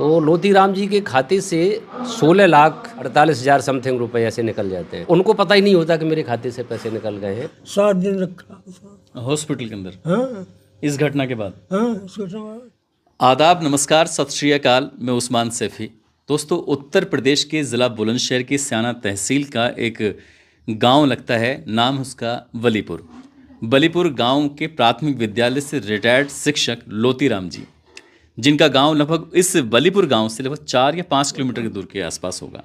तो लोतीराम जी के खाते से 16,48,000 समथिंग रुपए ऐसे निकल जाते हैं। उनको पता ही नहीं होता कि मेरे खाते से पैसे निकल गए हैं। 7 दिन रखा हॉस्पिटल के अंदर हाँ इस घटना के बाद। हाँ सोचा बात। आदाब, नमस्कार, सत श्री अकाल। मैं उस्मान सैफी। दोस्तों, उत्तर प्रदेश के ज़िला बुलंदशहर की स्याना तहसील का एक गांव लगता है, नाम उसका वलीपुर। वलीपुर गांव के प्राथमिक विद्यालय से रिटायर्ड शिक्षक लोतीराम जी, जिनका गांव लगभग इस वलीपुर गांव से लगभग 4 या 5 किलोमीटर की दूर के आसपास होगा।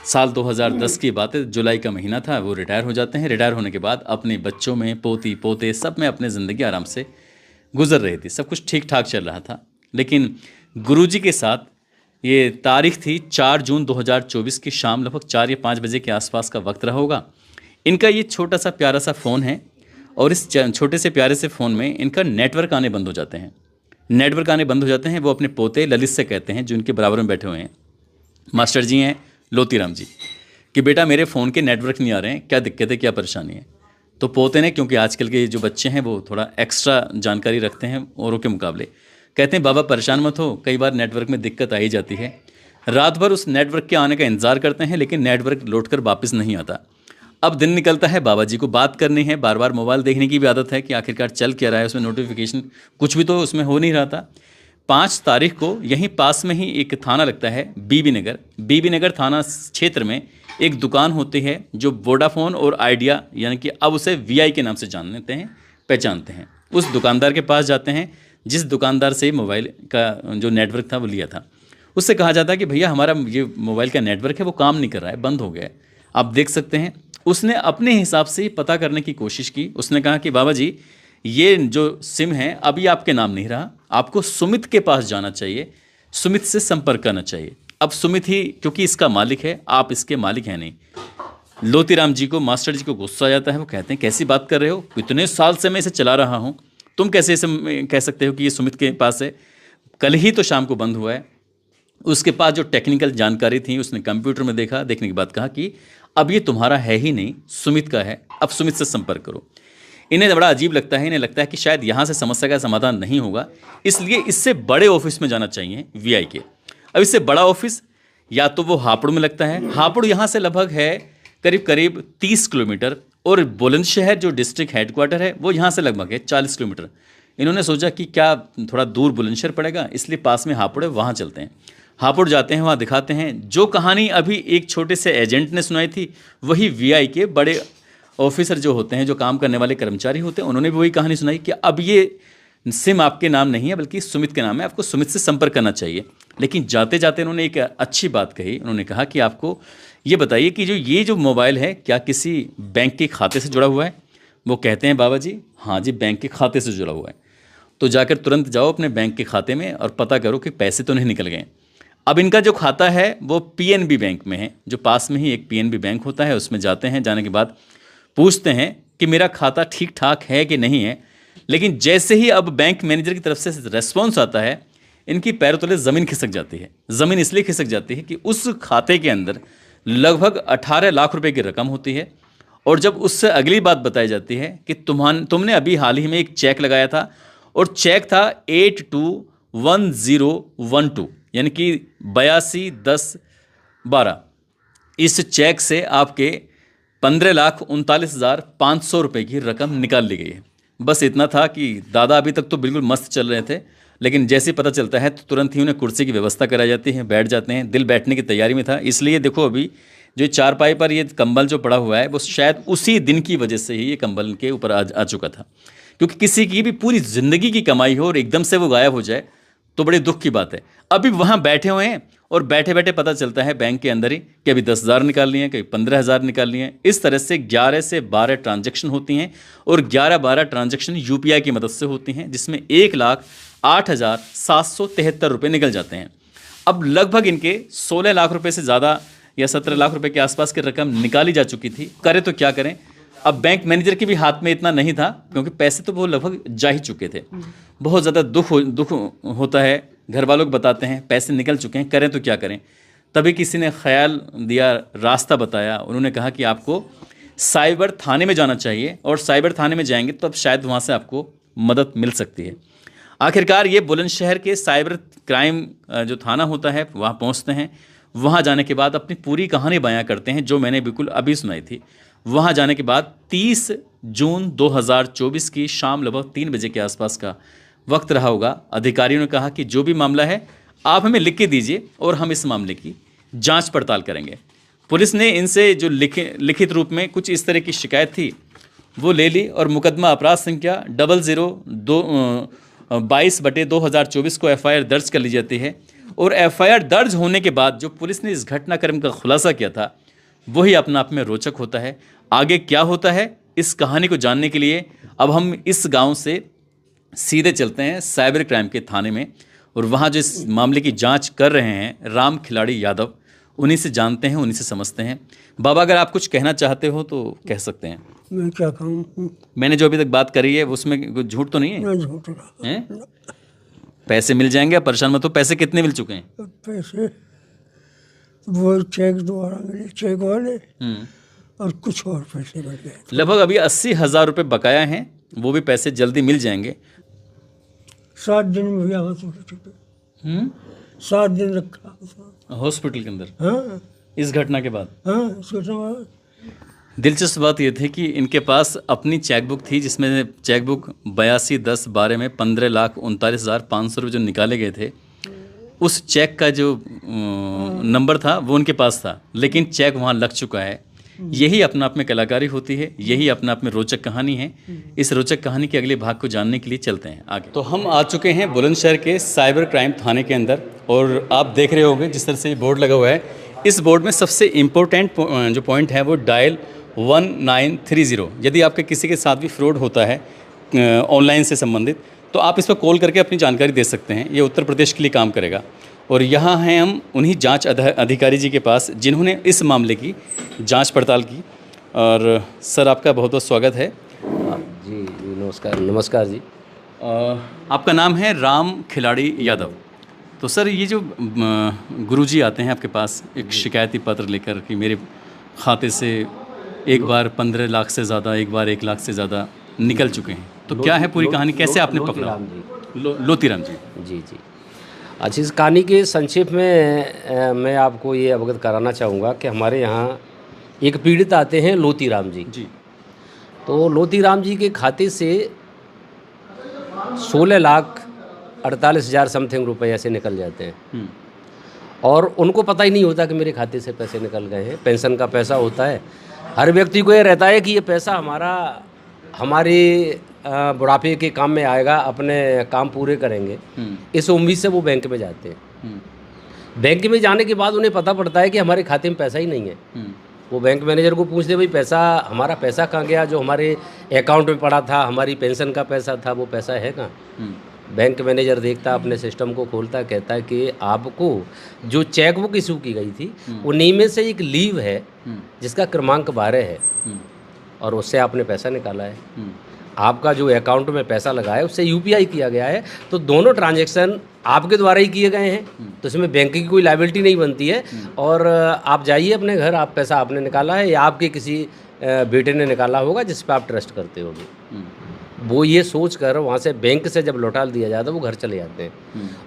साल 2010 की बात है, जुलाई का महीना था। वो रिटायर हो जाते हैं। रिटायर होने के बाद अपने बच्चों में, पोती पोते सब में अपने ज़िंदगी आराम से गुजर रही थी। सब कुछ ठीक ठाक चल रहा था। लेकिन गुरुजी के साथ ये तारीख थी 4 जून 2024 की शाम लगभग 4 या 5 बजे के आसपास का वक्त रहा होगा। इनका ये छोटा सा प्यारा सा फ़ोन है और इस छोटे से प्यारे से फ़ोन में इनका नेटवर्क आने बंद हो जाते हैं। नेटवर्क आने बंद हो जाते हैं। वो अपने पोते ललित से कहते हैं, जो उनके बराबर में बैठे हुए हैं, मास्टर जी हैं लोतीराम जी, कि बेटा मेरे फ़ोन के नेटवर्क नहीं आ रहे हैं, क्या दिक्कत है, क्या परेशानी है। तो पोते ने, क्योंकि आजकल के जो बच्चे हैं वो थोड़ा एक्स्ट्रा जानकारी रखते हैं औरों के मुकाबले, कहते हैं बाबा परेशान मत हो, कई बार नेटवर्क में दिक्कत आ ही जाती है। रात भर उस नेटवर्क के आने का इंतज़ार करते हैं, लेकिन नेटवर्क लौट कर वापस नहीं आता। अब दिन निकलता है, बाबा जी को बात करनी है, बार बार मोबाइल देखने की भी आदत है कि आखिरकार चल क्या रहा है, उसमें नोटिफिकेशन कुछ भी तो उसमें हो नहीं रहा था। 5 तारीख को यहीं पास में ही एक थाना लगता है बीबी नगर। बीबी नगर थाना क्षेत्र में एक दुकान होती है जो वोडाफोन और आइडिया, यानी कि अब उसे वीआई के नाम से जानते हैं, पहचानते हैं। उस दुकानदार के पास जाते हैं जिस दुकानदार से मोबाइल का जो नेटवर्क था वो लिया था। उससे कहा जाता है कि भैया हमारा ये मोबाइल का नेटवर्क है वो काम नहीं कर रहा है, बंद हो गया है। आप देख सकते हैं। उसने अपने हिसाब से पता करने की कोशिश की। उसने कहा कि बाबा जी ये जो सिम है अभी आपके नाम नहीं रहा, आपको सुमित के पास जाना चाहिए, सुमित से संपर्क करना चाहिए। अब सुमित ही क्योंकि इसका मालिक है, आप इसके मालिक हैं नहीं। लोतीराम जी को, मास्टर जी को गुस्सा आ जाता है। वो कहते हैं कैसी बात कर रहे हो, इतने साल से मैं इसे चला रहा हूँ, तुम कैसे इसे कह सकते हो कि ये सुमित के पास है। कल ही तो शाम को बंद हुआ है। उसके पास जो टेक्निकल जानकारी थी उसने कंप्यूटर में देखा, देखने के बाद कहा कि अब ये तुम्हारा है ही नहीं, सुमित का है, अब सुमित से संपर्क करो। इन्हें बड़ा अजीब लगता है। इन्हें लगता है कि शायद यहाँ से समस्या का समाधान नहीं होगा, इसलिए इससे बड़े ऑफिस में जाना चाहिए, वीआई के। अब इससे बड़ा ऑफिस या तो वो हापुड़ में लगता है। हापुड़ यहाँ से लगभग है करीब करीब 30 किलोमीटर, और बुलंदशहर जो डिस्ट्रिक्ट हेडक्वार्टर है वो यहाँ से लगभग है 40 किलोमीटर। इन्होंने सोचा कि क्या थोड़ा दूर बुलंदशहर पड़ेगा, इसलिए पास में हापुड़ है, वहाँ चलते हैं। हापुड़ जाते हैं, वहाँ दिखाते हैं। जो कहानी अभी एक छोटे से एजेंट ने सुनाई थी, वही वीआई के बड़े ऑफिसर जो होते हैं, जो काम करने वाले कर्मचारी होते हैं, उन्होंने भी वही कहानी सुनाई कि अब ये सिम आपके नाम नहीं है बल्कि सुमित के नाम है, आपको सुमित से संपर्क करना चाहिए। लेकिन जाते जाते उन्होंने एक अच्छी बात कही। उन्होंने कहा कि आपको ये बताइए कि ये जो मोबाइल है क्या किसी बैंक के खाते से जुड़ा हुआ है। वो कहते हैं बाबा जी हाँ जी, बैंक के खाते से जुड़ा हुआ है। तो जाकर तुरंत जाओ अपने बैंक के खाते में और पता करो कि पैसे तो नहीं निकल गए। अब इनका जो खाता है वो पीएनबी बैंक में है, जो पास में ही एक पीएनबी बैंक होता है। उसमें जाते हैं, जाने के बाद पूछते हैं कि मेरा खाता ठीक ठाक है कि नहीं है। लेकिन जैसे ही अब बैंक मैनेजर की तरफ से रेस्पॉन्स आता है, इनकी पैरों तले ज़मीन खिसक जाती है। ज़मीन इसलिए खिसक जाती है कि उस खाते के अंदर लगभग 18 लाख रुपए की रकम होती है। और जब उससे अगली बात बताई जाती है कि तुमने अभी हाल ही में एक चेक लगाया था, और चेक था 821012, यानी कि 821012। इस चेक से आपके 15,39,500 रुपये की रकम निकाल ली गई है। बस इतना था कि दादा अभी तक तो बिल्कुल मस्त चल रहे थे, लेकिन जैसे ही पता चलता है तो तुरंत ही उन्हें कुर्सी की व्यवस्था कराई जाती है, बैठ जाते हैं। दिल बैठने की तैयारी में था। इसलिए देखो अभी जो चारपाई पर ये कंबल जो पड़ा हुआ है वो शायद उसी दिन की वजह से ही ये कंबल के ऊपर आ चुका था। क्योंकि किसी की भी पूरी ज़िंदगी की कमाई हो और एकदम से वो गायब हो जाए तो बड़े दुख की बात है। अभी वहाँ बैठे हुए हैं और बैठे बैठे पता चलता है बैंक के अंदर ही कि अभी 10,000 निकाल लिए हैं, कभी 15,000 निकाल लिए हैं। इस तरह से 11 से 12 ट्रांजैक्शन होती हैं, और 11-12 ट्रांजैक्शन यूपीआई की मदद से होती हैं, जिसमें 1,08,773 रुपये निकल जाते हैं। अब लगभग इनके 16 लाख रुपये से ज़्यादा या 17 लाख रुपये के आसपास की रकम निकाली जा चुकी थी। करें तो क्या करें। अब बैंक मैनेजर के भी हाथ में इतना नहीं था, क्योंकि पैसे तो वो लगभग जा ही चुके थे। बहुत ज़्यादा दुख होता है। घर वालों को बताते हैं पैसे निकल चुके हैं, करें तो क्या करें। तभी किसी ने ख्याल दिया, रास्ता बताया। उन्होंने कहा कि आपको साइबर थाने में जाना चाहिए, और साइबर थाने में जाएंगे तो अब शायद वहाँ से आपको मदद मिल सकती है। आखिरकार ये बुलंदशहर के साइबर क्राइम जो थाना होता है वहाँ पहुँचते हैं। वहाँ जाने के बाद अपनी पूरी कहानी बयां करते हैं जो मैंने बिल्कुल अभी सुनाई थी। वहाँ जाने के बाद 30 जून 2024 की शाम लगभग 3 बजे के आसपास का वक्त रहा होगा। अधिकारियों ने कहा कि जो भी मामला है आप हमें लिख के दीजिए और हम इस मामले की जांच पड़ताल करेंगे। पुलिस ने इनसे जो लिखित रूप में कुछ इस तरह की शिकायत थी वो ले ली और मुकदमा अपराध संख्या 0022/2024 को FIR दर्ज कर ली जाती है। और FIR दर्ज होने के बाद जो पुलिस ने इस घटनाक्रम का खुलासा किया था वही अपने आप में रोचक होता है। आगे क्या होता है इस कहानी को जानने के लिए अब हम इस गांव से सीधे चलते हैं साइबर क्राइम के थाने में और वहां जो इस मामले की जांच कर रहे हैं राम खिलाड़ी यादव, उन्हीं से जानते हैं, उन्हीं से समझते हैं। बाबा, अगर आप कुछ कहना चाहते हो तो कह सकते हैं। मैं क्या कहूँ? मैंने जो अभी तक बात करी है उसमें कुछ झूठ तो नहीं है? मैं झूठ रहा। हैं? पैसे मिल जाएंगे, आप परेशान मत हो। पैसे कितने मिल चुके हैं? पैसे वो चेक द्वारा मिले, चेक वाले, और कुछ और पैसे बढ़ गए। लगभग अभी 80,000 रुपये बकाया हैं, वो भी पैसे जल्दी मिल जाएंगे। 7 दिन में भी यहाँ से चुके। 7 दिन रखा हॉस्पिटल के अंदर। हाँ इस घटना के बाद हाँ, सोचो। दिलचस्प बात यह थी कि इनके पास अपनी चेकबुक थी जिसमें चेकबुक 82/10/12 में 15,39,500 रुपये जो निकाले गए थे, उस चेक का जो नंबर था वो उनके पास था, लेकिन चेक वहाँ लग चुका है। यही अपना आप में कलाकारी होती है, यही अपना आप में रोचक कहानी है। इस रोचक कहानी के अगले भाग को जानने के लिए चलते हैं आगे। तो हम आ चुके हैं बुलंदशहर के साइबर क्राइम थाने के अंदर और आप देख रहे होंगे जिस तरह से बोर्ड लगा हुआ है, इस बोर्ड में सबसे इम्पोर्टेंट जो पॉइंट है वो डायल 1930। यदि आपके किसी के साथ भी फ्रॉड होता है ऑनलाइन से संबंधित तो आप इस पर कॉल करके अपनी जानकारी दे सकते हैं। ये उत्तर प्रदेश के लिए काम करेगा। और यहाँ हैं हम उन्हीं जांच अधिकारी जी के पास जिन्होंने इस मामले की जांच पड़ताल की। और सर, आपका बहुत बहुत स्वागत है। जी नमस्कार जी। आपका नाम है राम खिलाड़ी यादव। तो सर, ये जो गुरुजी आते हैं आपके पास एक शिकायती पत्र लेकर कि मेरे खाते से एक बार 15 लाख से ज़्यादा, एक बार 1 लाख से ज़्यादा निकल चुके हैं, तो क्या है पूरी कहानी, कैसे आपने पकड़ा? लोतीराम जी। जी जी। अच्छा, इस कहानी के संक्षेप में मैं आपको ये अवगत कराना चाहूँगा कि हमारे यहाँ एक पीड़ित आते हैं लोतीराम जी। तो लोतीराम जी के खाते से 16,48,000 समथिंग रुपये ऐसे निकल जाते हैं और उनको पता ही नहीं होता कि मेरे खाते से पैसे निकल गए हैं। पेंशन का पैसा होता है, हर व्यक्ति को ये रहता है कि ये पैसा हमारे बुढ़ापे के काम में आएगा, अपने काम पूरे करेंगे, इस उम्मीद से वो बैंक में जाते हैं। बैंक में जाने के बाद उन्हें पता पड़ता है कि हमारे खाते में पैसा ही नहीं है। वो बैंक मैनेजर को पूछते, भाई हमारा पैसा कहाँ गया, जो हमारे अकाउंट में पड़ा था, हमारी पेंशन का पैसा था, वो पैसा है कहाँ? बैंक मैनेजर देखता, अपने सिस्टम को खोलता, कहता है कि आपको जो चेक बुक इशू की गई थी उन्हीं में से एक लीव है जिसका क्रमांक 12 है और उससे आपने पैसा निकाला है। आपका जो अकाउंट में पैसा लगा है उससे UPI किया गया है, तो दोनों ट्रांजैक्शन आपके द्वारा ही किए गए हैं, तो इसमें बैंक की कोई लायबिलिटी नहीं बनती है। और आप जाइए अपने घर, आप पैसा आपने निकाला है या आपके किसी बेटे ने निकाला होगा जिस पर आप ट्रस्ट करते होगे। वो ये सोच कर वहाँ से बैंक से जब लौटा दिया जाता है वो घर चले जाते हैं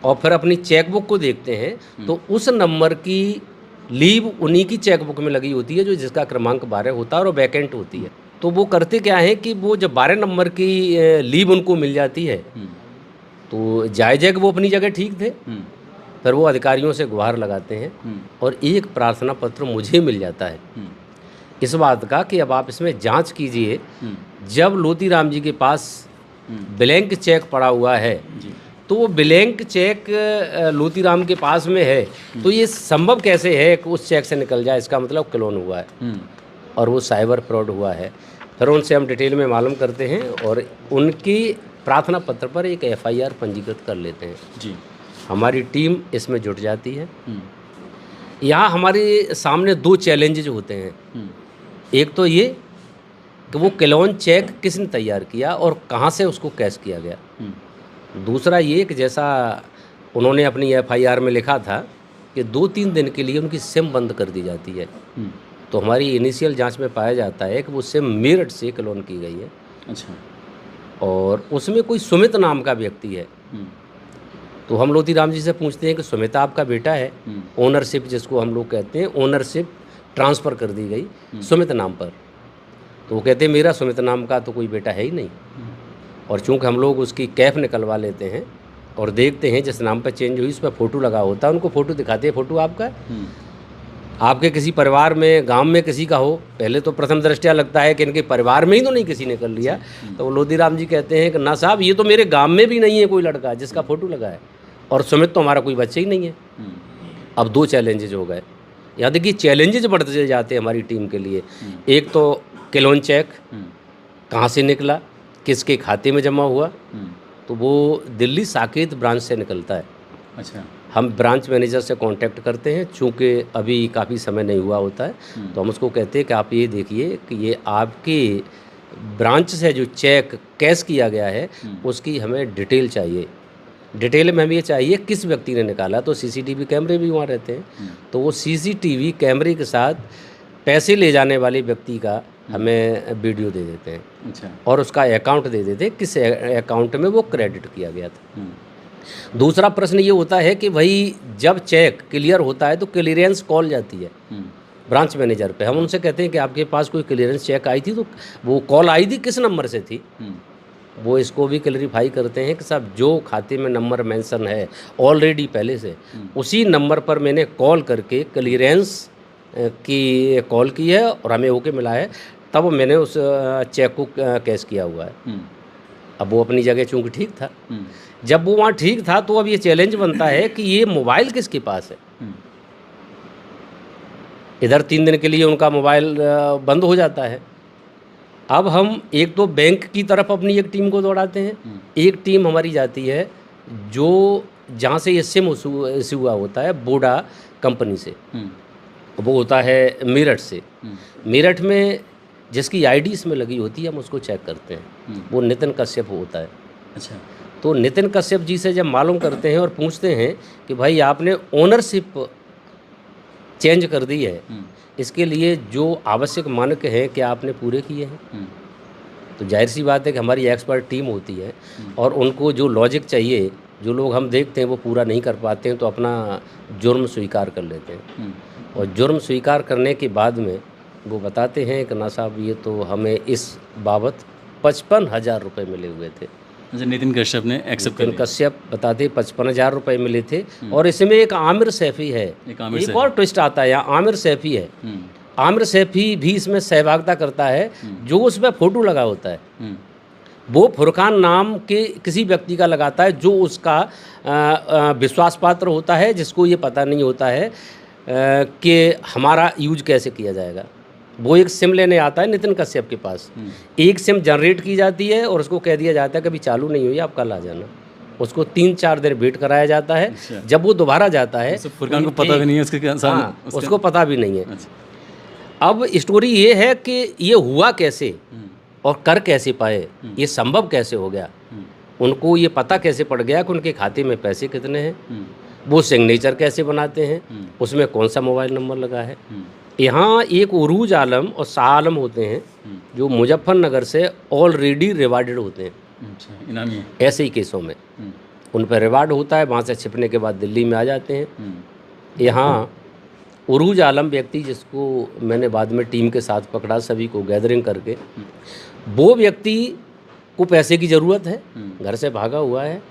और फिर अपनी चेकबुक को देखते हैं तो उस नंबर की लीव उन्हीं की चेकबुक में लगी होती है जो जिसका क्रमांक 12 होता है और वैकेंट होती है। तो वो करते क्या है कि वो जब 12 नंबर की लीव उनको मिल जाती है तो जायज़ वो अपनी जगह ठीक थे, फिर वो अधिकारियों से गुहार लगाते हैं और एक प्रार्थना पत्र मुझे मिल जाता है इस बात का कि अब आप इसमें जांच कीजिए। जब लोतीराम जी के पास ब्लैंक चेक पड़ा हुआ है तो वो ब्लैंक चेक लोतीराम के पास में है, तो ये संभव कैसे है कि उस चेक से निकल जाए? इसका मतलब क्लोन हुआ है और वो साइबर फ्रॉड हुआ है। फिर उनसे हम डिटेल में मालूम करते हैं और उनकी प्रार्थना पत्र पर एक FIR पंजीकृत कर लेते हैं जी। हमारी टीम इसमें जुट जाती है। यहाँ हमारे सामने 2 चैलेंजेज होते हैं। एक तो ये कि वो क्लोन चेक किसने तैयार किया और कहाँ से उसको कैश किया गया। दूसरा ये कि जैसा उन्होंने अपनी FIR में लिखा था कि 2-3 दिन के लिए उनकी सिम बंद कर दी जाती है, तो हमारी इनिशियल जांच में पाया जाता है कि वो सिम मेरठ से क्लोन की गई है। अच्छा। और उसमें कोई सुमित नाम का व्यक्ति है तो हम लोधीराम जी से पूछते हैं कि सुमित आपका बेटा है, ओनरशिप जिसको हम लोग कहते हैं, ओनरशिप ट्रांसफ़र कर दी गई सुमित नाम पर। तो वो कहते हैं मेरा सुमित नाम का तो कोई बेटा है ही नहीं। और चूंकि हम लोग उसकी कैफ निकलवा लेते हैं और देखते हैं जिस नाम पर चेंज हुई उस पर फ़ोटो लगा होता है, उनको फ़ोटो दिखाते हैं, फ़ोटो आपका आपके किसी परिवार में, गांव में किसी का हो, पहले तो प्रथम दृष्टया लगता है कि इनके परिवार में ही तो नहीं किसी ने कर लिया। तो लोधीराम जी कहते हैं कि ना साहब, ये तो मेरे गांव में भी नहीं है कोई लड़का जिसका फ़ोटो लगा है, और सुमित तो हमारा कोई बच्चा ही नहीं है। अब 2 चैलेंजेज हो गए। यहाँ देखिए चैलेंजेज बढ़ते चले जाते हैं हमारी टीम के लिए। एक तो क्लोन चेक कहाँ से निकला, किसके खाते में जमा हुआ, तो वो दिल्ली साकेत ब्रांच से निकलता है। अच्छा। हम ब्रांच मैनेजर से कांटेक्ट करते हैं, चूँकि अभी काफ़ी समय नहीं हुआ होता है, तो हम उसको कहते हैं कि आप ये देखिए कि ये आपकी ब्रांच से जो चेक कैश किया गया है उसकी हमें डिटेल चाहिए। डिटेल में हमें ये चाहिए किस व्यक्ति ने निकाला। तो सीसीटीवी कैमरे भी वहाँ रहते हैं, तो वो सीसीटीवी कैमरे के साथ पैसे ले जाने वाले व्यक्ति का हमें वीडियो दे देते हैं। अच्छा। और उसका अकाउंट दे देते हैं, किस अकाउंट में वो क्रेडिट किया गया था। दूसरा प्रश्न ये होता है कि भाई जब चेक क्लियर होता है तो क्लियरेंस कॉल जाती है ब्रांच मैनेजर पे। हम उनसे कहते हैं कि आपके पास कोई क्लियरेंस चेक आई थी, तो वो कॉल आई थी किस नंबर से थी। वो इसको भी क्लैरिफाई करते हैं कि साहब जो खाते में नंबर मेंशन है ऑलरेडी पहले से, उसी नंबर पर मैंने कॉल करके क्लियरेंस की कॉल की है और हमें ओके मिला है, तब मैंने उस चेक को कैश किया हुआ है। अब वो अपनी जगह चूँकि ठीक था, जब वो वहाँ ठीक था, तो अब ये चैलेंज बनता है कि ये मोबाइल किसके पास है। इधर 3 दिन के लिए उनका मोबाइल बंद हो जाता है। अब हम एक तो बैंक की तरफ अपनी एक टीम को दौड़ाते हैं, एक टीम हमारी जाती है जो जहाँ से ये सिम इशू हुआ होता है बोडा कंपनी से, वो होता है मेरठ से। मेरठ में जिसकी आईडी इसमें लगी होती है हम उसको चेक करते हैं, वो नितिन कश्यप होता है। अच्छा। तो नितिन कश्यप जी से जब मालूम करते हैं और पूछते हैं कि भाई आपने ओनरशिप चेंज कर दी है, इसके लिए जो आवश्यक मानक हैं क्या आपने पूरे किए हैं। तो जाहिर सी बात है कि हमारी एक्सपर्ट टीम होती है और उनको जो लॉजिक चाहिए, जो लोग हम देखते हैं वो पूरा नहीं कर पाते हैं, तो अपना जुर्म स्वीकार कर लेते हैं। और जुर्म स्वीकार करने के बाद में वो बताते हैं कि ना साहब ये तो हमें इस बाबत 55,000 रुपये मिले हुए थे। अच्छा, नितिन कश्यप ने एक्सेप्ट कर नितिन कश्यप बताते 55,000 रुपये मिले थे। और इसमें एक आमिर सैफी है, एक और ट्विस्ट आता है यहाँ, आमिर सैफी है। आमिर सैफी भी इसमें सहभागिता करता है, जो उसमें फ़ोटो लगा होता है वो फुरकान नाम के किसी व्यक्ति का लगाता है, जो उसका विश्वास पात्र होता है, जिसको ये पता नहीं होता है कि हमारा यूज कैसे किया जाएगा। वो एक सिम लेने आता है नितिन कश्यप के पास, एक सिम जनरेट की जाती है और उसको कह दिया जाता है कभी चालू नहीं हुई, आप कल आ जाना। उसको 3-4 दिन वेट कराया जाता है। अच्छा। जब वो दोबारा जाता है, फुरकान को पता भी नहीं है उसके उसको पता भी नहीं है। अच्छा। अब स्टोरी ये है कि ये हुआ कैसे और कर कैसे पाए, ये संभव कैसे हो गया, उनको ये पता कैसे पड़ गया कि उनके खाते में पैसे कितने हैं, वो सिग्नेचर कैसे बनाते हैं, उसमें कौन सा मोबाइल नंबर लगा है। यहाँ एक उरूज आलम और शाह आलम होते हैं जो मुजफ्फरनगर से ऑलरेडी रिवार्डेड होते हैं। अच्छा, इनामी ऐसे ही केसों में उन पर रिवार्ड होता है, वहाँ से छिपने के बाद दिल्ली में आ जाते हैं। यहाँ उरूज आलम व्यक्ति, जिसको मैंने बाद में टीम के साथ पकड़ा सभी को गैदरिंग करके, वो व्यक्ति को पैसे की ज़रूरत है, घर से भागा हुआ है।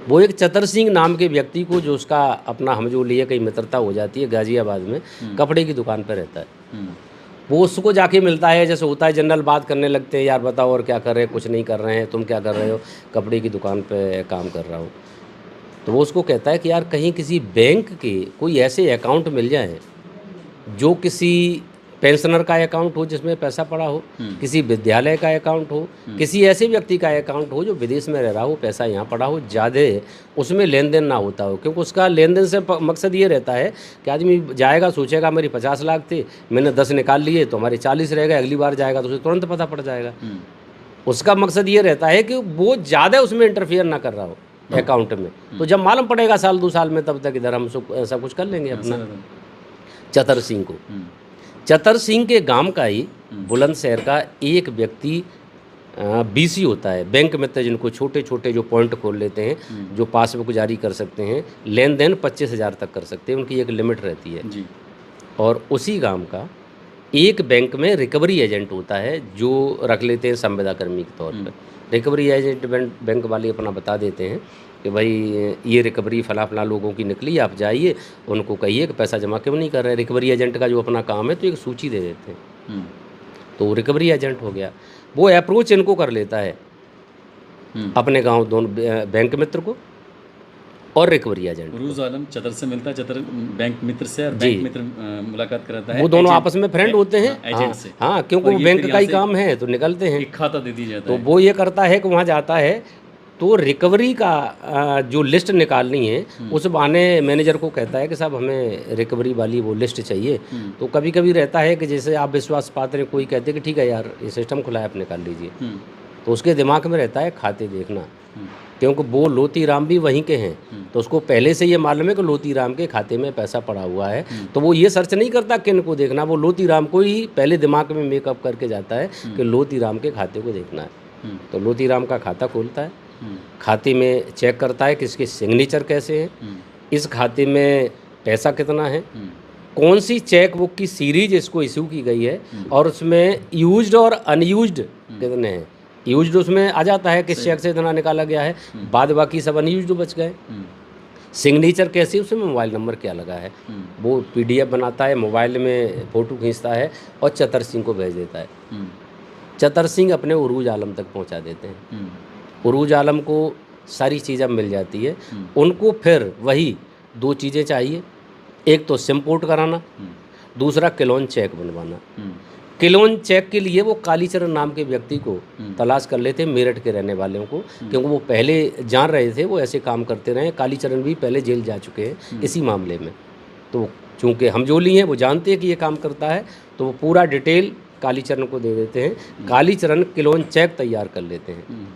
वो एक चतर सिंह नाम के व्यक्ति को, जो उसका अपना हम जो लिए कहीं मित्रता हो जाती है, गाजियाबाद में कपड़े की दुकान पर रहता है, वो उसको जाके मिलता है। जैसे होता है जनरल बात करने लगते हैं, यार बताओ और क्या कर रहे हैं, कुछ नहीं कर रहे हैं, तुम क्या कर रहे हो, कपड़े की दुकान पे काम कर रहा हूँ। तो वो उसको कहता है कि यार कहीं किसी बैंक के कोई ऐसे अकाउंट मिल जाए जो किसी पेंशनर का अकाउंट हो जिसमें पैसा पड़ा हो, किसी विद्यालय का अकाउंट हो, किसी ऐसे व्यक्ति का अकाउंट हो जो विदेश में रह रहा हो, पैसा यहाँ पड़ा हो, ज़्यादा उसमें लेन देन ना होता हो। क्योंकि उसका लेन देन से मकसद ये रहता है कि आदमी जाएगा, सोचेगा मेरी 50 लाख थे, मैंने 10 निकाल लिए तो हमारे 40 रह गए, अगली बार जाएगा तो उसे तुरंत पता पड़ जाएगा। उसका मकसद ये रहता है कि वो ज़्यादा उसमें इंटरफियर ना कर रहा हो अकाउंट में। तो जब मालूम पड़ेगा 1-2 साल में, तब तक इधर हम सब कुछ कर लेंगे अपना। चतर सिंह को, चतर सिंह के गांव का ही बुलंदशहर का एक व्यक्ति BC होता है, बैंक मित्र, जिनको छोटे छोटे जो पॉइंट खोल लेते हैं, जो पासबुक जारी कर सकते हैं, लेन देन 25,000 तक कर सकते हैं, उनकी एक लिमिट रहती है जी। और उसी गांव का एक बैंक में रिकवरी एजेंट होता है जो रख लेते हैं संविदा कर्मी के तौर पर। रिकवरी एजेंट बैंक वाले अपना बता देते हैं कि भाई ये रिकवरी फला फला लोगों की निकली, आप जाइए उनको कहिए कि पैसा जमा क्यों नहीं कर रहे। रिकवरी एजेंट का जो अपना काम है तो एक सूची दे देते हैं, तो रिकवरी एजेंट हो गया। वो अप्रोच इनको कर लेता है अपने गांव दोनों बैंक मित्र को और रिकवरी एजेंट। उरूज आलम चतर से मिलता है, चतर बैंक मित्र से, और बैंक मित्र मुलाकात कराता है। वो दोनों आपस में फ्रेंड होते हैं एजेंट से। हाँ, क्योंकि वो बैंक का ही काम है तो निकलते हैं। एक खाता दे दी जाता तो है। वो ये करता है कि वहाँ जाता है तो रिकवरी का जो लिस्ट निकालनी है उस बहाने मैनेजर को कहता है कि साहब हमें रिकवरी वाली वो लिस्ट चाहिए। तो कभी कभी रहता है कि जैसे आप विश्वास पात्र हैं, कोई कहते हैं कि ठीक है यार ये सिस्टम खुला है आप निकाल लीजिए, तो उसके दिमाग में रहता है खाते देखना, क्योंकि वो लोती राम भी वहीं के हैं, तो उसको पहले से ये मालूम है कि लोती राम के खाते में पैसा पड़ा हुआ है। तो वो ये सर्च नहीं करता किन को देखना, वो लोती राम को ही पहले दिमाग में मेकअप करके जाता है कि लोती राम के खाते को देखना है। तो लोती राम का खाता खोलता है, खाते में चेक करता है कि इसके सिग्नेचर कैसे हैं, इस खाते में पैसा कितना है, कौन सी चेक बुक की सीरीज इसको इशू की गई है, और उसमें यूज्ड और अनयूज्ड कितने हैं। यूज्ड उसमें आ जाता है किस चेक से इतना निकाला गया है, बाद बाकी सब अनयूज्ड बच गए। सिग्नेचर कैसी, उसमें मोबाइल नंबर क्या लगा है, वो PDF बनाता है, मोबाइल में फ़ोटो खींचता है और चतर सिंह को भेज देता है। चतर सिंह अपने उरूज आलम तक पहुंचा देते हैं। उरूज आलम को सारी चीज़ अब मिल जाती है। उनको फिर वही 2 चीज़ें चाहिए, एक तो सिम पोर्ट कराना, दूसरा किलोन चेक बनवाना। किलोन चेक के लिए वो कालीचरण नाम के व्यक्ति को तलाश कर लेते हैं, मेरठ के रहने वालों को, क्योंकि वो पहले जान रहे थे, वो ऐसे काम करते रहे। कालीचरण भी पहले जेल जा चुके हैं इसी मामले में। तो चूँकि हम जोली हैं, वो जानते हैं कि ये काम करता है, तो वो पूरा डिटेल कालीचरण को दे देते हैं। कालीचरण किलोन चेक तैयार कर लेते हैं।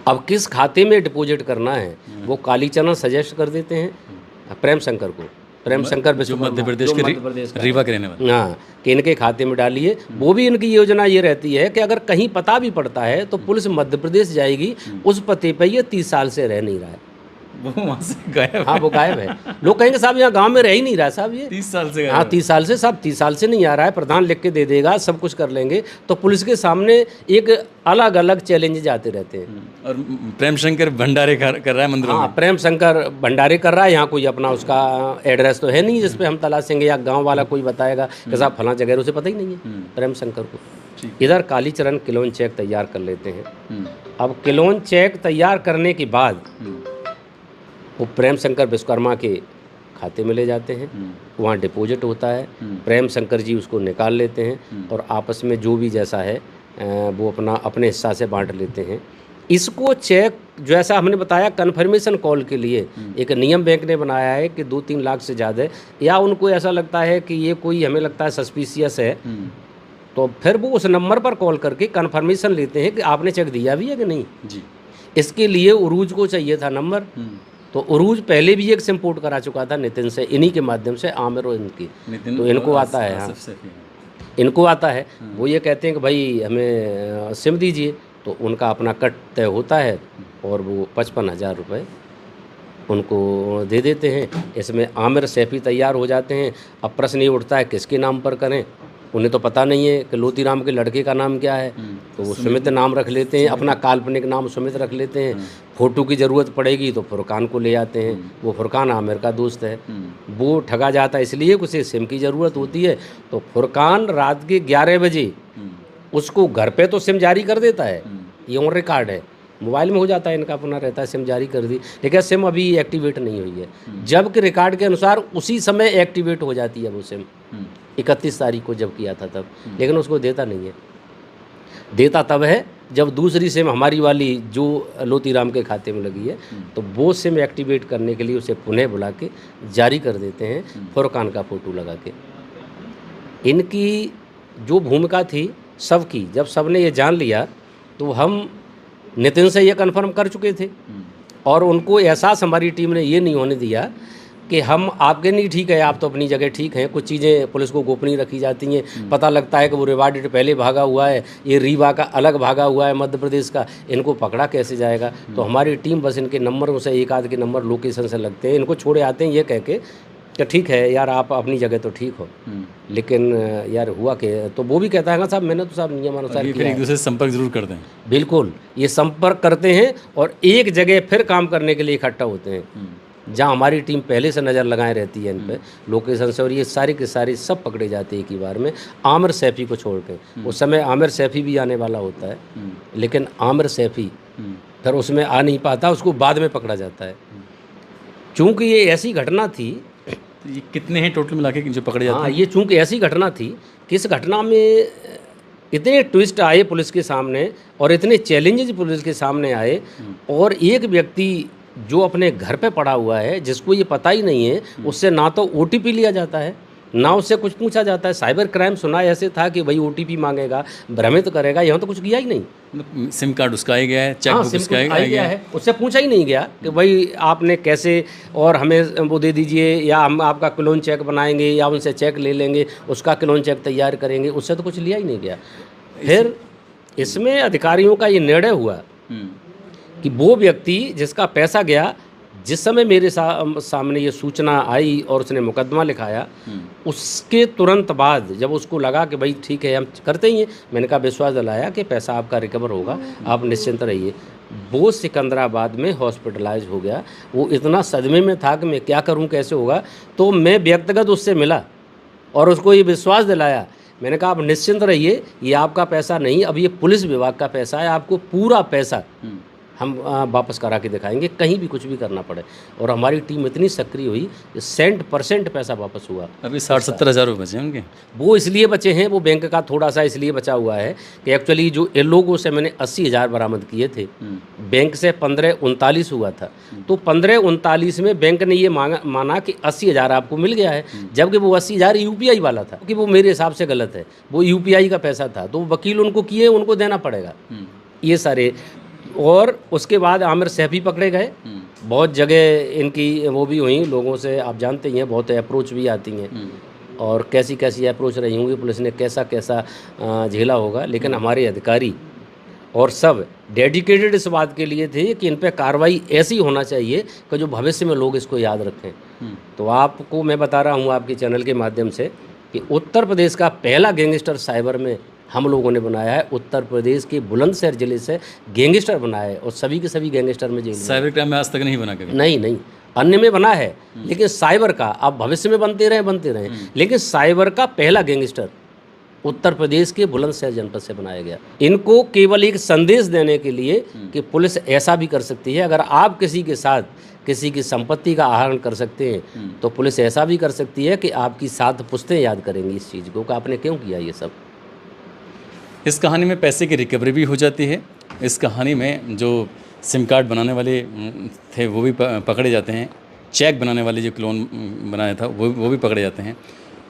अब किस खाते में डिपॉजिट करना है वो कालीचरण सजेस्ट कर देते हैं प्रेम शंकर को। प्रेम शंकर मध्य प्रदेश के रीवा के रहने वाले, हाँ, कि इनके खाते में डालिए। वो भी इनकी योजना ये रहती है कि अगर कहीं पता भी पड़ता है तो पुलिस मध्य प्रदेश जाएगी, उस पते पे ये 30 साल से रह नहीं रहा है, वो वहाँ से गायब। हाँ, वो गायब है। लोग कहेंगे साहब यहाँ गांव में रह ही नहीं रहा साहब, ये 30 साल से। हाँ, 30 साल से साहब, 30 साल से नहीं आ रहा है, प्रधान लिख के दे देगा, सब कुछ कर लेंगे। तो पुलिस के सामने एक अलग अलग चैलेंज जाते रहते हैं। और प्रेम शंकर भंडारे कर रहा है मंदिरों हाँ, में। प्रेम शंकर भंडारे कर रहा है। यहाँ कोई अपना उसका एड्रेस तो है नहीं जिस पे हम तलाशेंगे, या गांव वाला कोई बताएगा कि साहब फलां जगह, उसे पता ही नहीं है प्रेम शंकर को। इधर कालीचरण किलोन चेक तैयार कर लेते हैं। अब किलोन चेक तैयार करने के बाद वो प्रेम शंकर विश्वकर्मा के खाते में ले जाते हैं, वहाँ डिपॉजिट होता है। प्रेम शंकर जी उसको निकाल लेते हैं और आपस में जो भी जैसा है वो अपने हिस्सा से बांट लेते हैं। इसको चेक जैसा हमने बताया कन्फर्मेशन कॉल के लिए एक नियम बैंक ने बनाया है कि 2-3 लाख से ज़्यादा, या उनको ऐसा लगता है कि ये कोई हमें लगता है सस्पिशियस है, तो फिर वो उस नंबर पर कॉल करके कन्फर्मेशन लेते हैं कि आपने चेक दिया भी है कि नहीं जी। इसके लिए उरूज को चाहिए था नंबर, तो उरूज पहले भी एक सिम पोर्ट करा चुका था नितिन से, इन्हीं के माध्यम से, आमिर और इनकी, तो इनको आता है। हाँ, इनको आता है। वो ये कहते हैं कि भाई हमें सिम दीजिए, तो उनका अपना कट तय होता है और वो 55,000 रुपये उनको दे देते हैं। इसमें आमिर सैफी तैयार हो जाते हैं। अब प्रश्न ये उठता है किसके नाम पर करें, उन्हें तो पता नहीं है कि लोती राम के लड़के का नाम क्या है, तो वो सुमित नाम रख लेते हैं, अपना काल्पनिक नाम सुमित रख लेते हैं। फ़ोटो की ज़रूरत पड़ेगी तो फुरकान को ले आते हैं, वो फुरकान आमिर का दोस्त है। वो ठगा जाता है इसलिए कि उसे सिम की ज़रूरत होती है, तो फुरकान रात के 11 बजे उसको घर पे तो सिम जारी कर देता है, ये ऑन रिकॉर्ड है, मोबाइल में हो जाता है, इनका अपना रहता है सिम जारी कर दी, लेकिन सिम अभी एक्टिवेट नहीं हुई है। जबकि रिकॉर्ड के अनुसार उसी समय एक्टिवेट हो जाती है वो सिम, 31 तारीख को जब किया था तब, लेकिन उसको देता नहीं है। देता तब है जब दूसरी सिम हमारी वाली जो लोती राम के खाते में लगी है, तो वो सिम एक्टिवेट करने के लिए उसे पुनः बुला के जारी कर देते हैं फुरकान का फ़ोटो लगा के। इनकी जो भूमिका थी सबकी, जब सबने ये जान लिया तो हम नितिन से ये कन्फर्म कर चुके थे, और उनको एहसास हमारी टीम ने ये नहीं होने दिया कि हम आपके नहीं ठीक है, आप तो अपनी जगह ठीक हैं, कुछ चीज़ें पुलिस को गोपनीय रखी जाती हैं, पता लगता है कि वो रिवार्डेड पहले भागा हुआ है, ये रीवा का अलग भागा हुआ है मध्य प्रदेश का, इनको पकड़ा कैसे जाएगा। तो हमारी टीम बस इनके नंबरों से, एक आध के नंबर लोकेशन से लगते हैं, इनको छोड़े आते हैं ये कह के कि ठीक है यार आप अपनी जगह तो ठीक हो, लेकिन यार हुआ कि तो वो भी कहता है ना साहब मैंने तो साहब नियमानुसार फिर किया एक है। दूसरे से संपर्क जरूर करते हैं। बिल्कुल, ये संपर्क करते हैं और एक जगह फिर काम करने के लिए इकट्ठा होते हैं, जहाँ हमारी टीम पहले से नज़र लगाए रहती है इन पे लोकेशन से, और ये सारी के सारी सब पकड़े जाते हैं एक ही बार में, आमिर सैफी को छोड़ के। उस समय आमिर सैफी भी आने वाला होता है, लेकिन आमिर सैफी फिर उसमें आ नहीं पाता, उसको बाद में पकड़ा जाता है। चूँकि ये ऐसी घटना थी, ये कितने हैं टोटल मिला के जो पकड़े जाते हाँ हैं? ये चूँकि ऐसी घटना थी कि इस घटना में इतने ट्विस्ट आए पुलिस के सामने और इतने चैलेंजेस पुलिस के सामने आए, और एक व्यक्ति जो अपने घर पे पड़ा हुआ है जिसको ये पता ही नहीं है, उससे ना तो ओटीपी लिया जाता है ना उससे कुछ पूछा जाता है। साइबर क्राइम सुना ऐसे था कि भाई ओटीपी मांगेगा, भ्रमित करेगा, यहाँ तो कुछ किया ही नहीं। मतलब सिम कार्ड उसका ही गया है, चेक हाँ, बुक सिम उसका ही आई गया है, उससे पूछा ही नहीं गया कि भाई आपने कैसे और हमें वो दे दीजिए, या हम आपका क्लोन चेक बनाएंगे या उनसे चेक ले लेंगे, उसका क्लोन चेक तैयार करेंगे, उससे तो कुछ लिया ही नहीं गया। फिर इसमें अधिकारियों का ये निर्णय हुआ कि वो व्यक्ति जिसका पैसा गया, जिस समय मेरे सामने ये सूचना आई और उसने मुकदमा लिखाया, उसके तुरंत बाद जब उसको लगा कि भाई ठीक है हम करते ही हैं, मैंने कहा विश्वास दिलाया कि पैसा आपका रिकवर होगा, आप निश्चिंत रहिए। वो सिकंदराबाद में हॉस्पिटलाइज हो गया। वो इतना सदमे में था कि मैं क्या करूं, कैसे होगा। तो मैं व्यक्तिगत उससे मिला और उसको ये विश्वास दिलाया, मैंने कहा आप निश्चिंत रहिए, ये आपका पैसा नहीं, अब ये पुलिस विभाग का पैसा है, आपको पूरा पैसा हम वापस करा के दिखाएंगे, कहीं भी कुछ भी करना पड़े। और हमारी टीम इतनी सक्रिय हुई, 100% पैसा वापस हुआ। अभी 60-70 हज़ार रुपये बचे हैं उनके। वो इसलिए बचे हैं, वो बैंक का थोड़ा सा इसलिए बचा हुआ है कि एक्चुअली जो इन लोगों से मैंने 80,000 बरामद किए थे, बैंक से 1539 हुआ था, तो 1539 में बैंक ने ये माना कि 80,000 आपको मिल गया है, जबकि वो 80,000 यूपीआई वाला था, कि वो मेरे हिसाब से गलत है, वो यूपीआई का पैसा था, तो वकील उनको किए, उनको देना पड़ेगा ये सारे। और उसके बाद आमिर सैफी पकड़े गए। बहुत जगह इनकी वो भी हुई, लोगों से आप जानते ही हैं बहुत अप्रोच भी आती हैं, और कैसी कैसी अप्रोच रही होंगी, पुलिस ने कैसा कैसा झेला होगा, लेकिन हमारे अधिकारी और सब डेडिकेटेड इस बात के लिए थे कि इन पे कार्रवाई ऐसी होना चाहिए कि जो भविष्य में लोग इसको याद रखें। तो आपको मैं बता रहा हूँ आपके चैनल के माध्यम से कि उत्तर प्रदेश का पहला गैंगस्टर साइबर में हम लोगों ने बनाया है। उत्तर प्रदेश के बुलंदशहर जिले से गैंगस्टर बनाया है, और सभी के सभी गैंगस्टर में जेल में। साइबर क्राइम में आज तक नहीं बना कभी? नहीं, अन्य में बना है, लेकिन साइबर का अब भविष्य में बनते रहे, लेकिन साइबर का पहला गैंगस्टर उत्तर प्रदेश के बुलंदशहर जनपद से बनाया गया। इनको केवल एक संदेश देने के लिए कि पुलिस ऐसा भी कर सकती है, अगर आप किसी के साथ किसी की संपत्ति का आहरण कर सकते हैं, तो पुलिस ऐसा भी कर सकती है कि आपकी 7 पुश्तें याद करेंगी इस चीज़ को कि आपने क्यों किया ये सब। इस कहानी में पैसे की रिकवरी भी हो जाती है। इस कहानी में जो सिम कार्ड बनाने वाले थे वो भी पकड़े जाते हैं, चेक बनाने वाले जो क्लोन बनाया था वो भी पकड़े जाते हैं।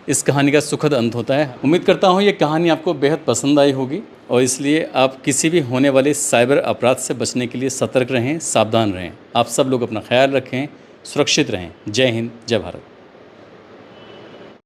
इस कहानी का सुखद अंत होता है। उम्मीद करता हूँ ये कहानी आपको बेहद पसंद आई होगी, और इसलिए आप किसी भी होने वाले साइबर अपराध से बचने के लिए सतर्क रहें, सावधान रहें। आप सब लोग अपना ख्याल रखें, सुरक्षित रहें। जय हिंद, जय भारत।